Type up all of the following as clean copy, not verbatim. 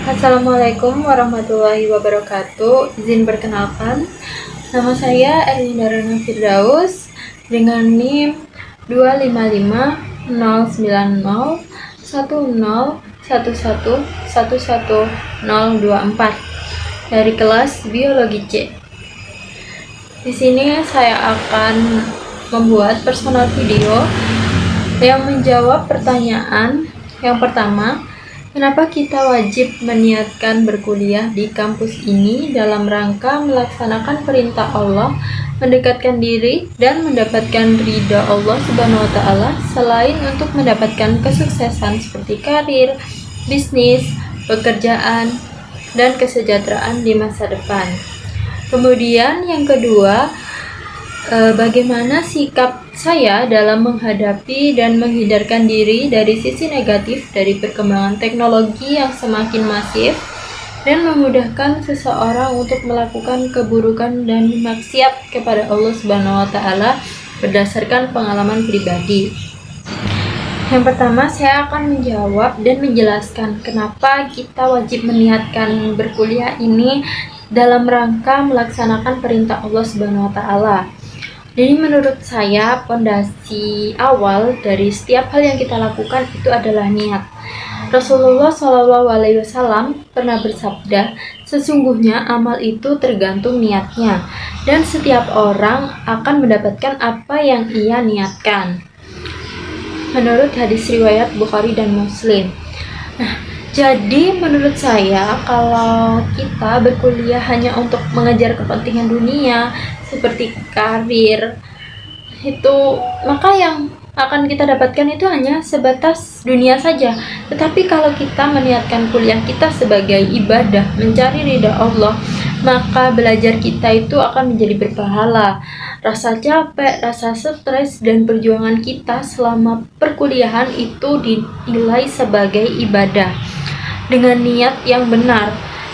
Assalamualaikum warahmatullahi wabarakatuh. Izin perkenalkan, nama saya Erlinda Rana Firdaus dengan NIM 255099010111124 dari kelas Biologi C. Di sini saya akan membuat personal video yang menjawab pertanyaan yang pertama. Kenapa kita wajib meniatkan berkuliah di kampus ini dalam rangka melaksanakan perintah Allah, mendekatkan diri, dan mendapatkan ridha Allah Subhanahu wa Ta'ala, selain untuk mendapatkan kesuksesan seperti karir, bisnis, pekerjaan, dan kesejahteraan di masa depan. Kemudian yang kedua, bagaimana sikap saya dalam menghadapi dan menghindarkan diri dari sisi negatif dari perkembangan teknologi yang semakin masif dan memudahkan seseorang untuk melakukan keburukan dan maksiat kepada Allah Subhanahu wa Ta'ala berdasarkan pengalaman pribadi. Yang pertama, saya akan menjawab dan menjelaskan kenapa kita wajib meniatkan berkuliah ini dalam rangka melaksanakan perintah Allah Subhanahu wa Ta'ala. Jadi menurut saya pondasi awal dari setiap hal yang kita lakukan itu adalah niat. Rasulullah SAW pernah bersabda, sesungguhnya amal itu tergantung niatnya, dan setiap orang akan mendapatkan apa yang ia niatkan. Menurut hadis riwayat Bukhari dan Muslim. Jadi menurut saya kalau kita berkuliah hanya untuk mengejar kepentingan dunia seperti karir itu, maka yang akan kita dapatkan itu hanya sebatas dunia saja. Tetapi kalau kita meniatkan kuliah kita sebagai ibadah, mencari ridha Allah, maka belajar kita itu akan menjadi berpahala. Rasa capek, rasa stres, dan perjuangan kita selama perkuliahan itu dinilai sebagai ibadah dengan niat yang benar.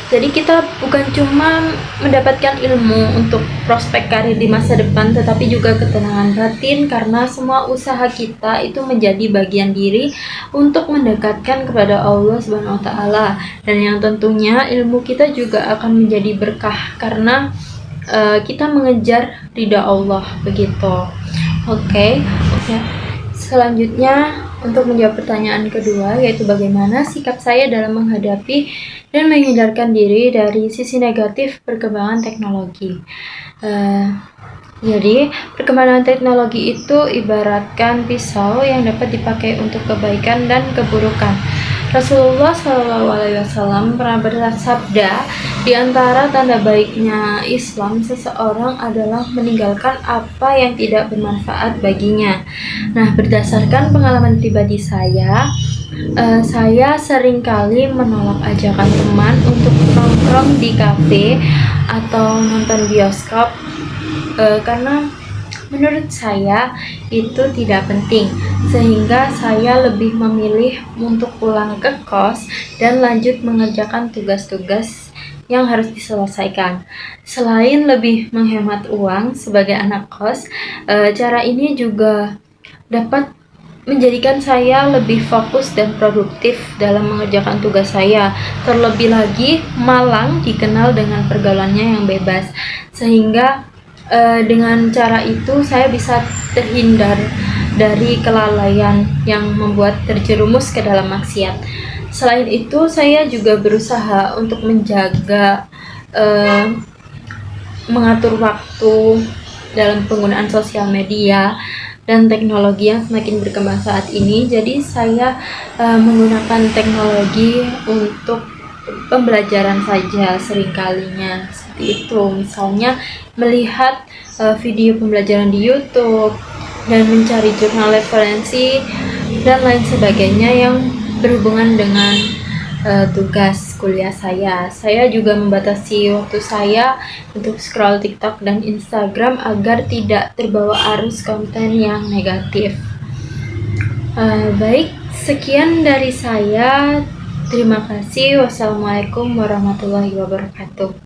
Jadi kita bukan cuma mendapatkan ilmu untuk prospek karir di masa depan, tetapi juga ketenangan batin karena semua usaha kita itu menjadi bagian diri untuk mendekatkan kepada Allah Subhanahu wa Ta'ala, dan yang tentunya ilmu kita juga akan menjadi berkah karena kita mengejar ridha Allah begitu. Oke. Selanjutnya untuk menjawab pertanyaan kedua, yaitu bagaimana sikap saya dalam menghadapi dan menghindarkan diri dari sisi negatif perkembangan teknologi. Jadi perkembangan teknologi itu ibaratkan pisau yang dapat dipakai untuk kebaikan dan keburukan. Rasulullah SAW pernah bersabda, di antara tanda baiknya Islam seseorang adalah meninggalkan apa yang tidak bermanfaat baginya. Nah, berdasarkan pengalaman pribadi saya seringkali menolak ajakan teman untuk nongkrong di kafe atau nonton bioskop karena menurut saya itu tidak penting, sehingga saya lebih memilih untuk pulang ke kos dan lanjut mengerjakan tugas-tugas yang harus diselesaikan. Selain lebih menghemat uang sebagai anak kos, cara ini juga dapat menjadikan saya lebih fokus dan produktif dalam mengerjakan tugas saya. Terlebih lagi, Malang dikenal dengan pergaulannya yang bebas, sehingga dengan cara itu saya bisa terhindar dari kelalaian yang membuat terjerumus ke dalam maksiat. Selain itu, saya juga berusaha untuk menjaga mengatur waktu dalam penggunaan sosial media dan teknologi yang semakin berkembang saat ini. Jadi saya menggunakan teknologi untuk pembelajaran saja seringkalinya, seperti itu. Misalnya melihat video pembelajaran di YouTube dan mencari jurnal referensi dan lain sebagainya yang berhubungan dengan tugas kuliah saya. Saya juga membatasi waktu saya untuk scroll TikTok dan Instagram agar tidak terbawa arus konten yang negatif. Baik, sekian dari saya. Terima kasih. Wassalamualaikum warahmatullahi wabarakatuh.